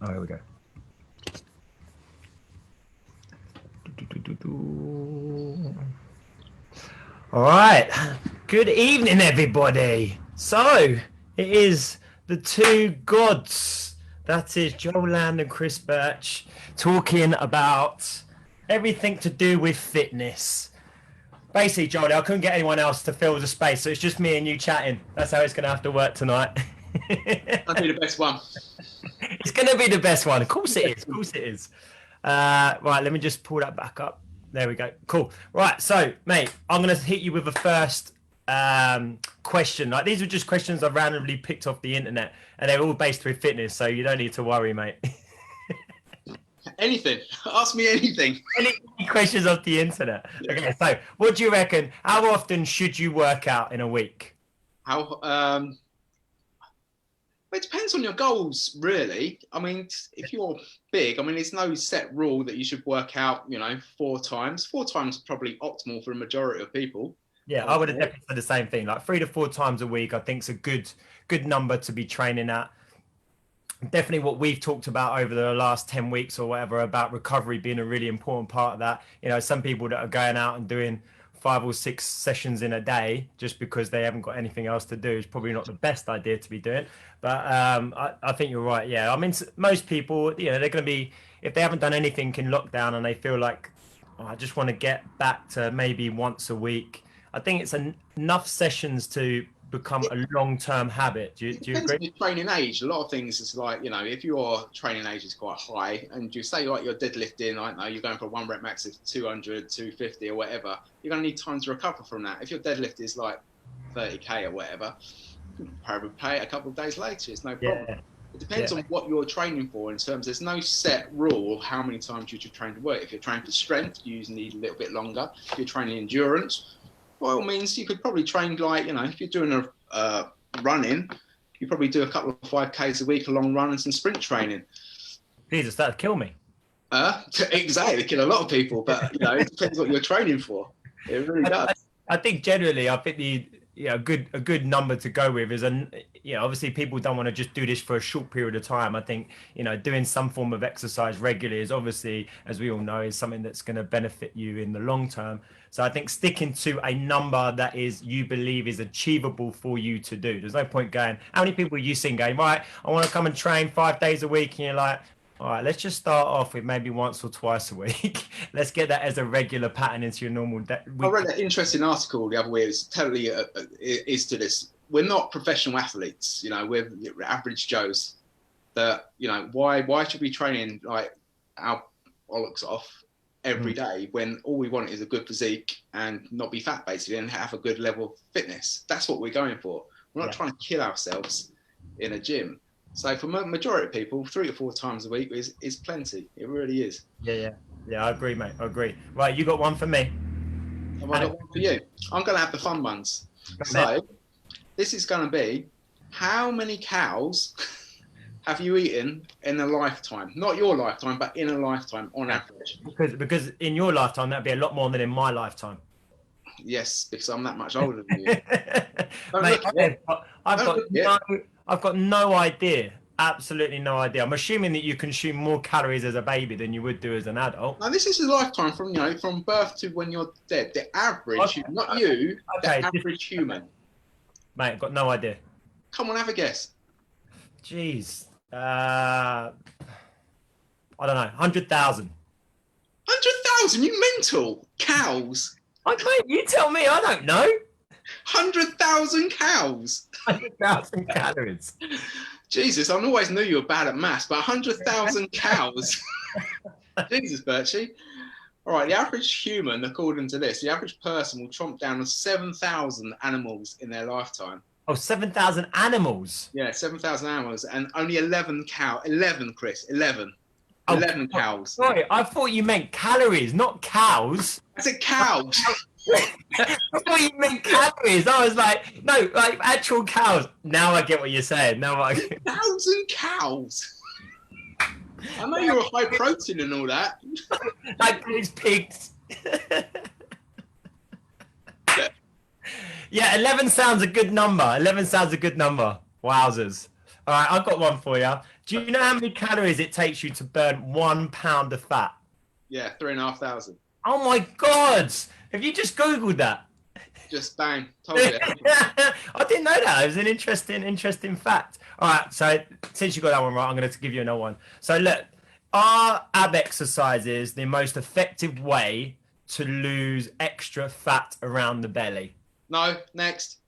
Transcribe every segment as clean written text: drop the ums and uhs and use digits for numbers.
Oh, here we go. All right. Good evening, everybody. So it is the two gods. That is Joel Llande and Chris Birch talking about everything to do with fitness. Basically, Joel, I couldn't get anyone else to fill the space, so it's just me and you chatting. That's how it's going to have to work tonight. That'd be the best one. It's going to be the best one. Of course it is. Of course it is. Right, let me just pull that back up. There we go. Cool. Right, so, mate, I'm going to hit you with a first question. Like, these are just questions I've randomly picked off the internet, and they're all based with fitness, so you don't need to worry, mate. Anything. Ask me anything. Any questions off the internet? Yeah. Okay, so what do you reckon? How often should you work out in a week? It depends on your goals, really. I mean, if you're big, I mean, there's no set rule that you should work out, 4 times. 4 times is probably optimal for the majority of people. Yeah, I would have definitely said the same thing. Like 3 to 4 times a week, I think is a good number to be training at. Definitely what we've talked about over the last 10 weeks or whatever about recovery being a really important part of that. Some people that are going out and doing 5 or 6 sessions in a day just because they haven't got anything else to do is probably not the best idea to be doing. But I think you're right. Yeah, I mean, most people, they're going to be, if they haven't done anything in lockdown and they feel like, I just want to get back to maybe once a week. I think it's enough sessions to become a long-term habit. Do you agree? On your training age, a lot of things is like, if your training age is quite high and you say like you're deadlifting, I don't know, you're going for a 1 rep max of 200, 250 or whatever, you're going to need time to recover from that. If your deadlift is like 30k or whatever, you can probably pay it a couple of days later. It's no problem. Yeah. It depends on what you're training for in terms, there's no set rule how many times you should train to work. If you're training for strength, you need a little bit longer. If you're training endurance, by all means, you could probably train like, if you're doing a running, you probably do a couple of 5Ks a week, a long run and some sprint training. Jesus, that'd kill me. Exactly, kill a lot of people, but it depends what you're training for. It really does. I think generally, I think a good number to go with is, obviously people don't want to just do this for a short period of time. I think, doing some form of exercise regularly is obviously, as we all know, is something that's going to benefit you in the long term. So I think sticking to a number that you believe is achievable for you to do. There's no point going, how many people are you seeing going, right, I want to come and train 5 days a week. And you're like, all right, let's just start off with maybe once or twice a week. Let's get that as a regular pattern into your normal day. I read an interesting article the other week. It's totally is to this. We're not professional athletes. We're average Joes. That why should we train like our bollocks off every day when all we want is a good physique and not be fat basically and have a good level of fitness? That's what we're going for. We're not trying to kill ourselves in a gym. So for majority of people, 3 to 4 times a week is plenty. It really is. Yeah. I agree, mate. I agree. Right, you got one for me. Have I got one for you? I'm going to have the fun ones. So this is going to be, how many cows have you eaten in a lifetime? Not your lifetime, but in a lifetime on average. Because in your lifetime, that'd be a lot more than in my lifetime. Yes, because I'm that much older than you. Mate, I've got no idea. Absolutely no idea. I'm assuming that you consume more calories as a baby than you would do as an adult. Now, this is a lifetime from birth to when you're dead. The average, not you, the average human. Mate, I've got no idea. Come on, have a guess. Jeez. I don't know. 100,000. 100,000? You mental? Cows? Mate, you tell me. I don't know. 100,000 cows. 100,000 calories. Jesus, I always knew you were bad at maths, but 100,000 cows. Jesus, Birchie. All right, the average human, according to this, the average person will chomp down on 7,000 animals in their lifetime. Oh, 7,000 animals? Yeah, 7,000 animals, and only 11 cows. 11, Chris, 11. 11 cows. Sorry, I thought you meant calories, not cows. I said cows. I thought you meant calories. I was like, no, like actual cows. Now I get what you're saying. Now I get 1,000 cows. I know you're a high protein and all that. Like these pigs. Yeah, 11 sounds a good number. 11 sounds a good number. Wowzers. All right, I've got one for you. Do you know how many calories it takes you to burn 1 pound of fat? Yeah, 3,500. Oh my God! Have you just Googled that? Just bang, told you. I didn't know that. It was an interesting fact. All right, so since you got that one right, I'm going to give you another one. So look, are ab exercises the most effective way to lose extra fat around the belly? No, next.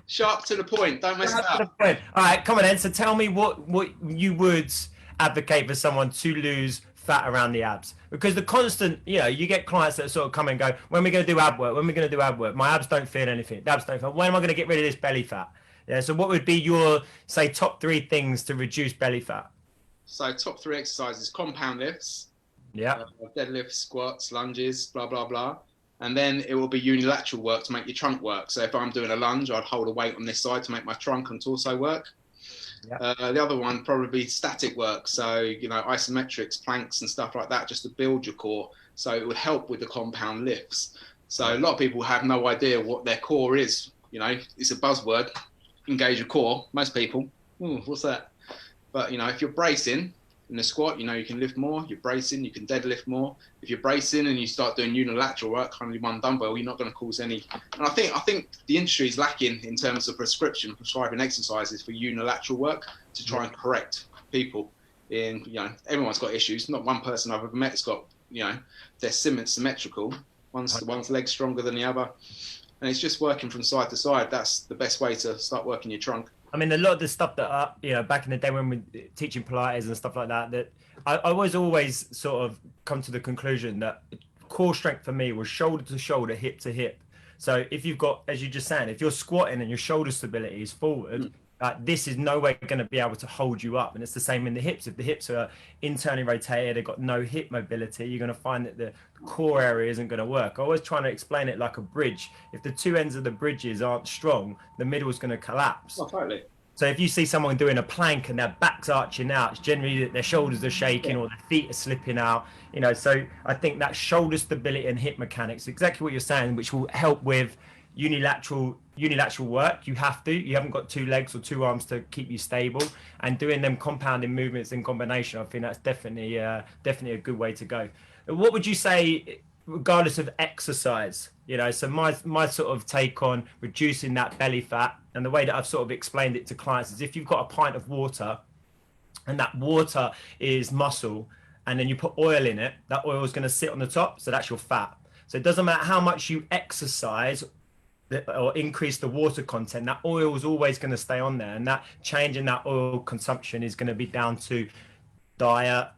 Sharp to the point. Don't mess it up. All right, come on then. So tell me what you would advocate for someone to lose fat around the abs, because the constant, you get clients that sort of come and go, when are we going to do ab work? When are we going to do ab work? My abs don't feel anything. The abs don't feel. When am I going to get rid of this belly fat? Yeah. So what would be your, say, top 3 things to reduce belly fat? So top 3 exercises: compound lifts, Yeah. deadlifts, squats, lunges, blah blah blah. And then it will be unilateral work to make your trunk work. So if I'm doing a lunge, I'd hold a weight on this side to make my trunk and torso work. Yeah. The other one probably static work. So, isometrics, planks and stuff like that, just to build your core. So it would help with the compound lifts. So a lot of people have no idea what their core is. It's a buzzword, engage your core. Most people, what's that? But, if you're bracing in the squat, you can lift more. You're bracing, you can deadlift more. If you're bracing and you start doing unilateral work, only one dumbbell, you're not going to cause any. And I think the industry is lacking in terms of prescribing exercises for unilateral work to try and correct people. Everyone's got issues. Not one person I've ever met has got, they're symmetrical. One's leg stronger than the other, and it's just working from side to side. That's the best way to start working your trunk. I mean, a lot of the stuff that, back in the day when we were teaching Pilates and stuff like that, that I was always sort of come to the conclusion that core strength for me was shoulder to shoulder, hip to hip. So if you've got, as you just saying, if you're squatting and your shoulder stability is forward, this is no way going to be able to hold you up. And it's the same in the hips. If the hips are internally rotated, they've got no hip mobility, you're going to find that the core area isn't going to work. I always trying to explain it like a bridge. If the 2 ends of the bridges aren't strong, the middle is going to collapse. Oh, totally. So if you see someone doing a plank and their back's arching out, it's generally that their shoulders are shaking or their feet are slipping out. So I think that shoulder stability and hip mechanics, exactly what you're saying, which will help with unilateral work. You haven't got 2 legs or 2 arms to keep you stable, and doing them compounding movements in combination, I think that's definitely a good way to go. What would you say, regardless of exercise? So my sort of take on reducing that belly fat, and the way that I've sort of explained it to clients, is if you've got a pint of water and that water is muscle, and then you put oil in it, that oil is going to sit on the top, so that's your fat. So it doesn't matter how much you exercise or increase the water content, that oil is always going to stay on there, and that change in that oil consumption is going to be down to diet,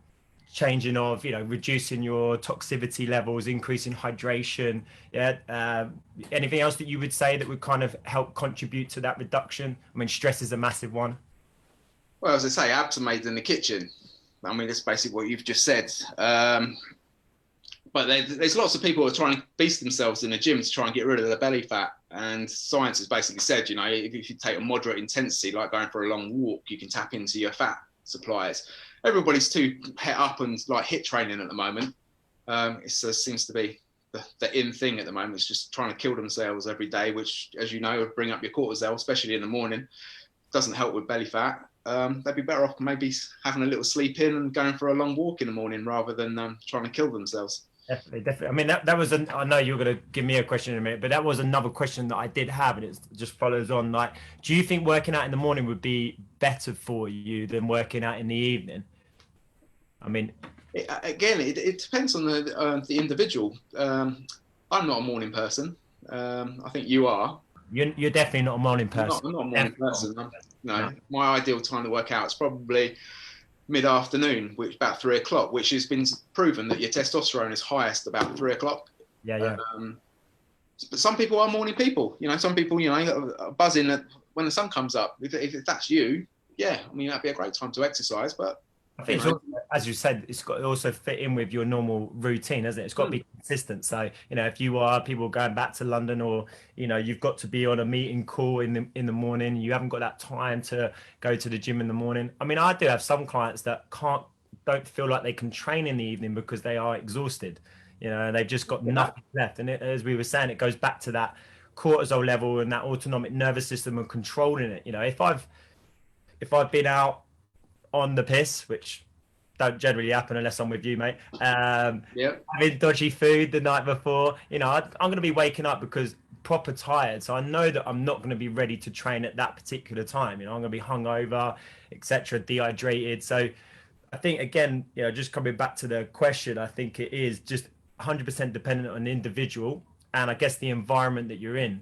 changing of, reducing your toxicity levels, increasing hydration. Anything else that you would say that would kind of help contribute to that reduction? I mean, stress is a massive one. Well, as I say, abs are made in the kitchen. I mean, that's basically what you've just said. But there's lots of people who are trying to beast themselves in the gym to try and get rid of their belly fat. And science has basically said, if you take a moderate intensity, like going for a long walk, you can tap into your fat supplies. Everybody's too het up and like HIIT training at the moment. It seems to be the in thing at the moment. It's just trying to kill themselves every day, which, as you know, would bring up your cortisol, especially in the morning. Doesn't help with belly fat. They'd be better off maybe having a little sleep in and going for a long walk in the morning rather than trying to kill themselves. Definitely. I mean, that was I know you're going to give me a question in a minute, but that was another question that I did have, and it just follows on. Like, do you think working out in the morning would be better for you than working out in the evening? I mean, it depends on the individual. I'm not a morning person. I think you are. You're definitely not a morning person. I'm not a morning person. No, my ideal time to work out is probably mid-afternoon, which about 3 o'clock, which has been proven that your testosterone is highest about 3 o'clock. Yeah. But some people are morning people. Some people, are buzzing when the sun comes up. If that's you, yeah, I mean, that'd be a great time to exercise. But I think, it's also, as you said, it's got to also fit in with your normal routine, hasn't it? It's got to be consistent. So, if you are people going back to London, or, you've got to be on a meeting call in the morning, you haven't got that time to go to the gym in the morning. I mean, I do have some clients that don't feel like they can train in the evening because they are exhausted, and they've just got nothing left. And as we were saying, it goes back to that cortisol level and that autonomic nervous system and controlling it. If I've if I've been out on the piss, which don't generally happen unless I'm with you, mate. Yeah. Having dodgy food the night before, I'm going to be waking up because proper tired. So I know that I'm not going to be ready to train at that particular time. I'm going to be hungover, etc., dehydrated. So I think again, just coming back to the question, I think it is just 100% dependent on the individual and I guess the environment that you're in.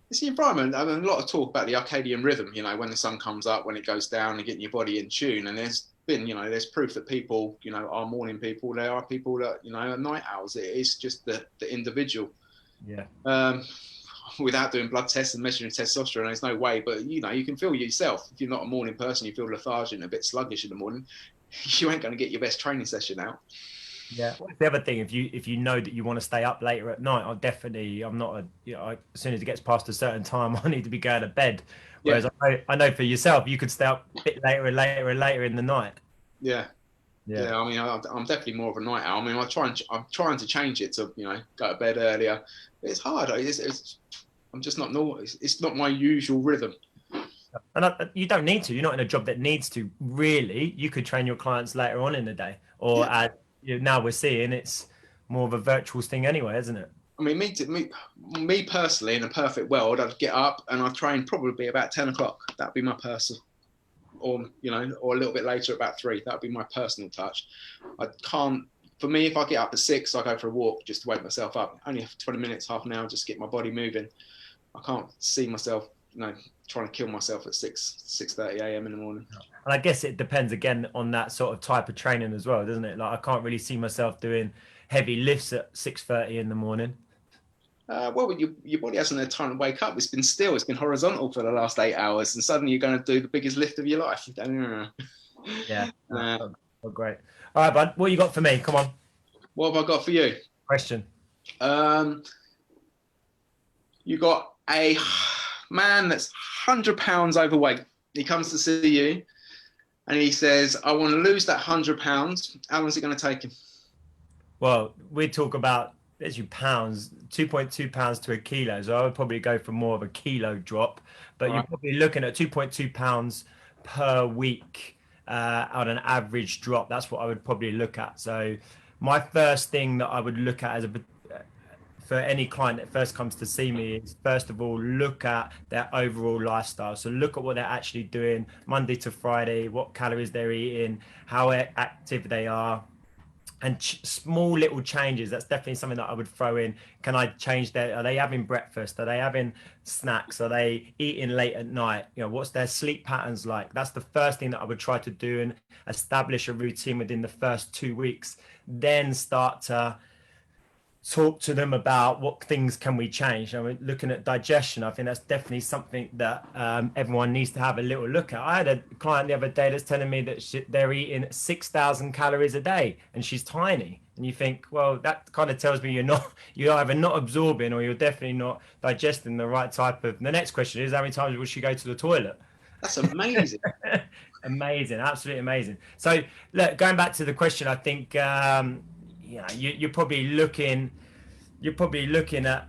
It's the environment. I mean, a lot of talk about the circadian rhythm, when the sun comes up, when it goes down, and getting your body in tune. And there's been, there's proof that people, are morning people. There are people that, are night owls. It is just the individual. Yeah. Without doing blood tests and measuring testosterone, there's no way. But, you can feel yourself. If you're not a morning person, you feel lethargic and a bit sluggish in the morning, you ain't going to get your best training session out. Yeah. The other thing, if you know that you want to stay up later at night, I'm not as soon as it gets past a certain time, I need to be going to bed. Whereas I know for yourself, you could stay up a bit later and later and later in the night. Yeah. I mean, I'm definitely more of a night owl. I mean, I'm trying to change it to, go to bed earlier. But it's hard. I'm just not normal. It's not my usual rhythm. And you don't need to. You're not in a job that needs to. Really, you could train your clients later on in the day, or now we're seeing it's more of a virtual thing anyway, isn't it? I mean, me personally, in a perfect world, I'd get up and I'd train probably about 10 o'clock. That'd be my personal, or a little bit later, about 3. That'd be my personal touch. I can't. For me, if I get up at 6, I go for a walk just to wake myself up. Only 20 minutes, half an hour, just get my body moving. I can't see myself, trying to kill myself at 6:30 a.m. in the morning. And I guess it depends again on that sort of type of training as well, doesn't it? Like I can't really see myself doing heavy lifts at 6:30 in the morning. Well, your body hasn't had time to wake up. It's been still. It's been horizontal for the last 8 hours, and suddenly you're going to do the biggest lift of your life. Yeah. Oh, great. All right, bud. What you got for me? Come on. What have I got for you? Question. You got a man that's 100 pounds overweight. He comes to see you, and he says, "I want to lose that 100 pounds." How long is it going to take him? Well, we talk about as you pounds, 2.2 pounds to a kilo. So I would probably go for more of a kilo drop, but you're probably looking at 2.2 pounds per week on an average drop. That's what I would probably look at. So my first thing that I would look at for any client that first comes to see me is first of all, look at their overall lifestyle. So look at what they're actually doing Monday to Friday, what calories they're eating, how active they are. And small little changes, that's definitely something that I would throw in. Can I change are they having breakfast? Are they having snacks? Are they eating late at night? What's their sleep patterns like? That's the first thing that I would try to do and establish a routine within the first 2 weeks. Then start to talk to them about what things can we change. I mean, looking at digestion, I think that's definitely something that everyone needs to have a little look at. I had a client the other day that's telling me that they're eating 6,000 calories a day and she's tiny. And you think, well, that kind of tells me you're either not absorbing or you're definitely not digesting the right type of. The next question is, how many times will she go to the toilet? That's amazing. Amazing, absolutely amazing. So look, going back to the question, I think you're probably looking at,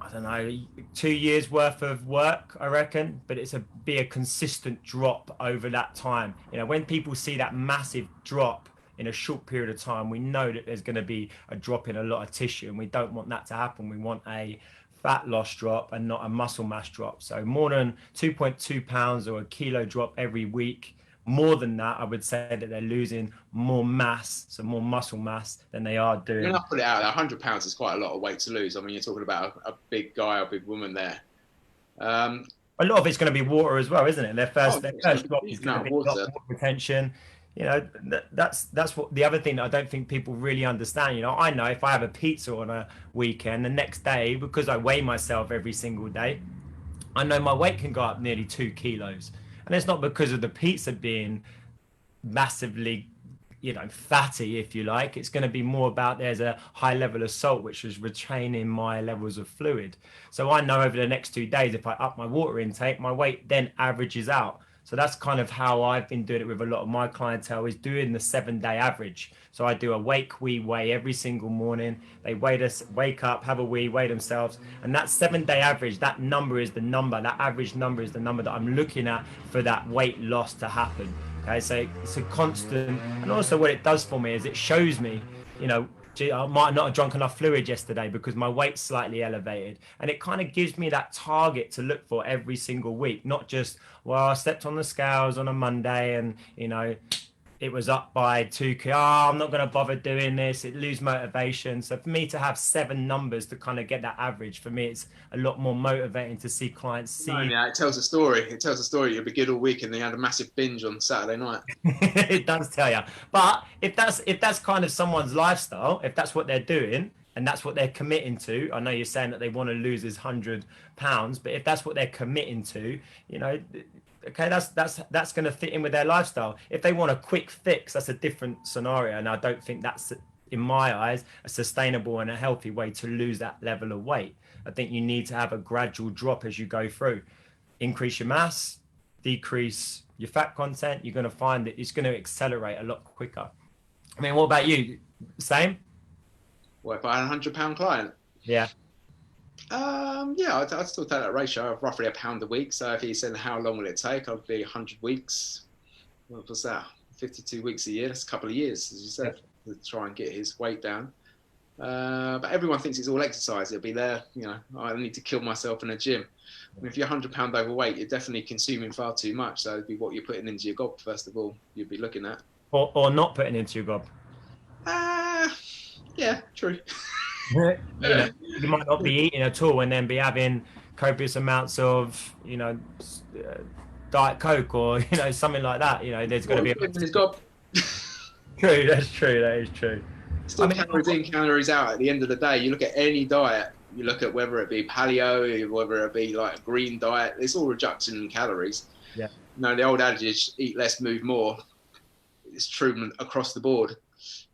I don't know, 2 years worth of work, I reckon, but be a consistent drop over that time. When people see that massive drop in a short period of time, we know that there's going to be a drop in a lot of tissue, and we don't want that to happen. We want a fat loss drop and not a muscle mass drop. So more than 2.2 pounds or a kilo drop every week. More than that, I would say that they're losing more mass, so more muscle mass than they are doing. When I put it out, 100 pounds is quite a lot of weight to lose. I mean, you're talking about a big guy or a big woman there. A lot of it's going to be water as well, isn't it? Their first drop is going to be water retention. That's what the other thing that I don't think people really understand. I know if I have a pizza on a weekend, the next day, because I weigh myself every single day, I know my weight can go up nearly 2 kilos. And it's not because of the pizza being massively, fatty, if you like. It's going to be more about there's a high level of salt, which is retaining my levels of fluid. So I know over the next 2 days, if I up my water intake, my weight then averages out. So that's kind of how I've been doing it with a lot of my clientele, is doing the 7-day average. So I do a wake, weigh every single morning. They wake up, have a weigh themselves. And that 7-day average, that number is the number, that average number is the number that I'm looking at for that weight loss to happen. Okay, so it's a constant. And also what it does for me is it shows me, you know, gee, I might not have drunk enough fluid yesterday because my weight's slightly elevated. And it kind of gives me that target to look for every single week, not just, well, I stepped on the scales on a Monday and, you know, it was up by 2 kg. Oh, I'm not going to bother doing this. It lose motivation. So for me to have 7 numbers to kind of get that average, for me, it's a lot more motivating to see clients see. No, yeah, it tells a story. It tells a story. You'll be good all week, and then you had a massive binge on Saturday night. It does tell you. But if that's kind of someone's lifestyle, if that's what they're doing and that's what they're committing to, I know you're saying that they want to lose his £100, but if that's what they're committing to, you know, okay, that's going to fit in with their lifestyle. If they want a quick fix, that's a different scenario, and I don't think that's, in my eyes, a sustainable and a healthy way to lose that level of weight. I think you need to have a gradual drop as you go through. Increase your mass, decrease your fat content. You're going to find that it's going to accelerate a lot quicker. I mean, what about you? Same? What if I had a £100 client? Yeah. Yeah, I'd still take that ratio of roughly £1 a week. So if he said how long will it take, I'd be 100 weeks. What was that? 52 weeks a year. That's a couple of years, as you said, to try and get his weight down. But everyone thinks it's all exercise. It'll be there, you know, I need to kill myself in a gym. And if you're £100 overweight, you're definitely consuming far too much. So it'd be what you're putting into your gob, first of all, you'd be looking at. Or not putting into your gob. Yeah, true. You know, you might not be eating at all and then be having copious amounts of, you know, Diet Coke or, you know, something like that. You know, there's got to be a... True, that's true, that is true. Still, calories in, calories out. At the end of the day, you look at any diet, you look at whether it be paleo, whether it be like a green diet, it's all reduction in calories. Yeah. You know, the old adage, eat less, move more, it's true across the board.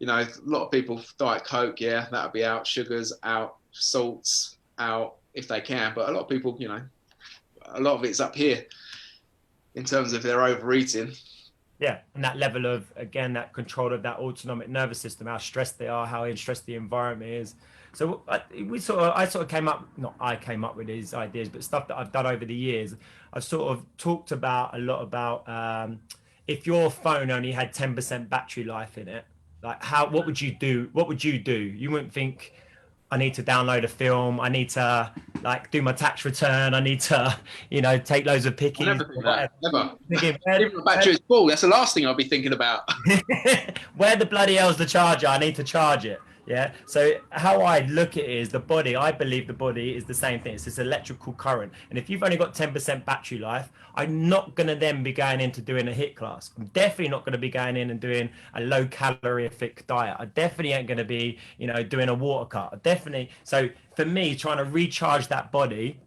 You know, a lot of people, Diet Coke, yeah, that'll be out, sugars out, salts out if they can. But a lot of people, you know, a lot of it's up here in terms of their overeating. Yeah, and that level of, again, that control of that autonomic nervous system, how stressed they are, how stressed the environment is. So I came up with these ideas, but stuff that I've done over the years, I've sort of talked about a lot about if your phone only had 10% battery life in it, like what would you do? What would you do? You wouldn't think, I need to download a film, I need to like do my tax return, I need to, you know, take loads of pickies. I never think that, never. Thinking, if my battery is full, that's the last thing I'll be thinking about. Where the bloody hell's the charger? I need to charge it. Yeah. So how I look at it is the body, I believe the body is the same thing. It's this electrical current. And if you've only got 10% battery life, I'm not going to then be going into doing a HIIT class. I'm definitely not going to be going in and doing a low calorific diet. I definitely ain't going to be, you know, doing a water cut. So for me, trying to recharge that body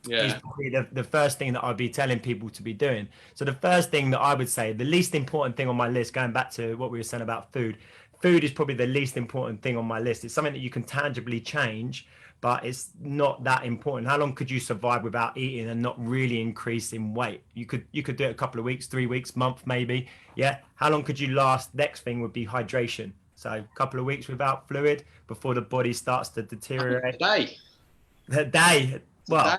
is probably the first thing that I'd be telling people to be doing. So the first thing that I would say, the least important thing on my list, going back to what we were saying about food is probably the least important thing on my list. It's something that you can tangibly change, but it's not that important. How long could you survive without eating and not really increase in weight? You could do it a couple of weeks, 3 weeks, month maybe. Yeah. How long could you last? Next thing would be hydration. So a couple of weeks without fluid before the body starts to deteriorate. A day. Well,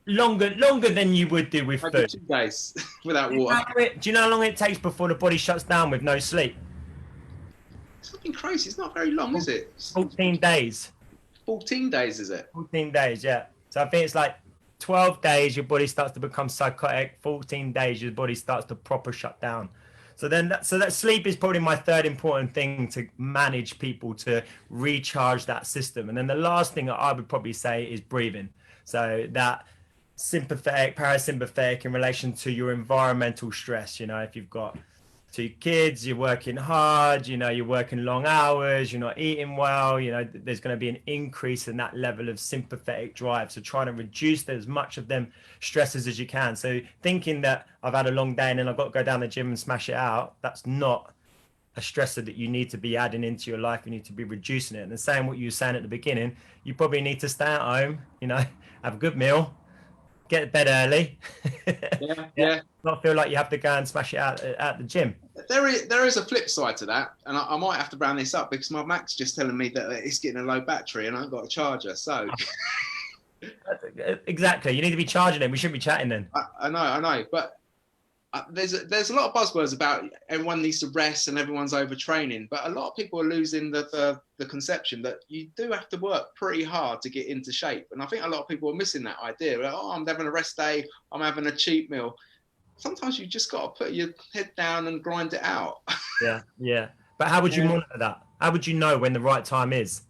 longer than you would do with food. 2 days without water. Do you know how long it takes before the body shuts down with no sleep? Something crazy. It's not very long, is it? 14 days. 14 days, is it? 14 days, yeah. So I think it's like 12 days, your body starts to become psychotic. 14 days, your body starts to proper shut down. So that sleep is probably my third important thing to manage people to recharge that system. And then the last thing that I would probably say is breathing. So that sympathetic, parasympathetic in relation to your environmental stress. You know, if you've got 2 kids, you're working hard, you know, you're working long hours, you're not eating well, you know, there's going to be an increase in that level of sympathetic drive. So trying to reduce as much of them stresses as you can. So thinking that I've had a long day and then I've got to go down the gym and smash it out, that's not a stressor that you need to be adding into your life. You need to be reducing it. And the same what you were saying at the beginning, you probably need to stay at home, you know, have a good meal, get to bed early. Yeah, Yeah, yeah. not feel like you have to go and smash it out at the gym. There is a flip side to that, and I might have to round this up because my Mac's just telling me that it's getting a low battery and I haven't got a charger. So Exactly. You need to be charging it. We shouldn't be chatting then. I know, but there's a lot of buzzwords about everyone needs to rest and everyone's overtraining, but a lot of people are losing the conception that you do have to work pretty hard to get into shape. And I think a lot of people are missing that idea. Like, oh, I'm having a rest day, I'm having a cheat meal. Sometimes you just got to put your head down and grind it out. Yeah, yeah. But how would you Yeah. monitor that? How would you know when the right time is?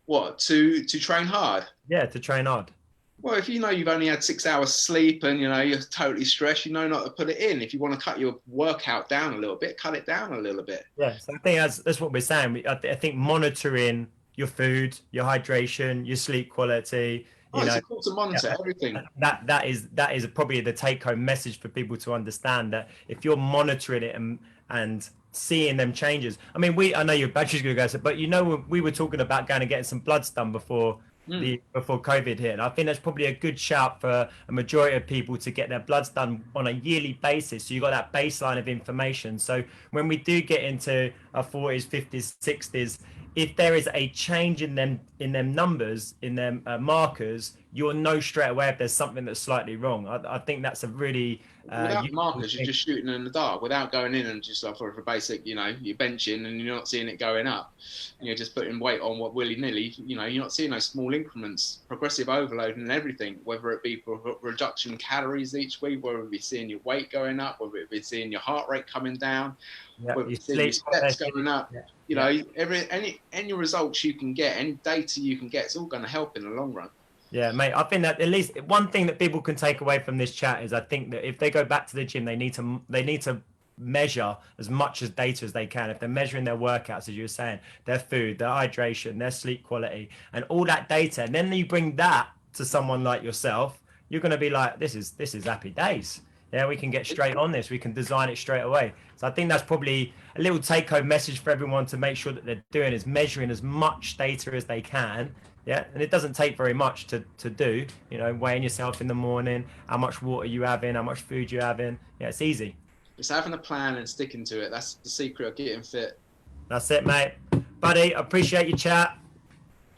What, to train hard? Yeah, to train hard. Well, if you know you've only had 6 hours sleep and you're totally stressed, you know not to put it in. If you want to cut your workout down a little bit, cut it down a little bit. Yeah, so I think that's what we're saying. I think monitoring your food, your hydration, your sleep quality, Oh, you it's know, important to monitor everything. that is probably the take home message for people to understand that if you're monitoring it and seeing them changes. I mean, I know your battery's going to go, but we were talking about going and getting some bloods done before before COVID hit. And I think that's probably a good shout for a majority of people to get their bloods done on a yearly basis. So you got that baseline of information. So when we do get into our 40s, 50s, 60s, if there is a change in them numbers, in them markers, you'll know straight away if there's something that's slightly wrong. I think that's a really without markers, you're just shooting in the dark without going in and just for basic, you're benching and you're not seeing it going up. You're just putting weight on what willy-nilly. You're not seeing those small increments, progressive overload and everything, whether it be for reduction in calories each week, whether it be seeing your weight going up, whether it be seeing your heart rate coming down, whether it be seeing your steps going up. Any results you can get, any data you can get, it's all going to help in the long run. Yeah, mate. I think that at least one thing that people can take away from this chat is I think that if they go back to the gym, they need to measure as much as data as they can. If they're measuring their workouts, as you were saying, their food, their hydration, their sleep quality, and all that data, and then you bring that to someone like yourself, you're going to be like, this is happy days. Yeah, we can get straight on this. We can design it straight away. So I think that's probably a little take-home message for everyone to make sure that they're doing is measuring as much data as they can. Yeah, and it doesn't take very much to do, weighing yourself in the morning, how much water you having, how much food you having. Yeah, it's easy. Just having a plan and sticking to it. That's the secret of getting fit. That's it, mate. Buddy, I appreciate your chat.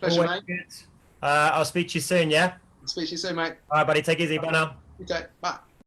Pleasure, mate. I'll speak to you soon, yeah? I'll speak to you soon, mate. All right, buddy, take it easy. Bye now. Okay, bye.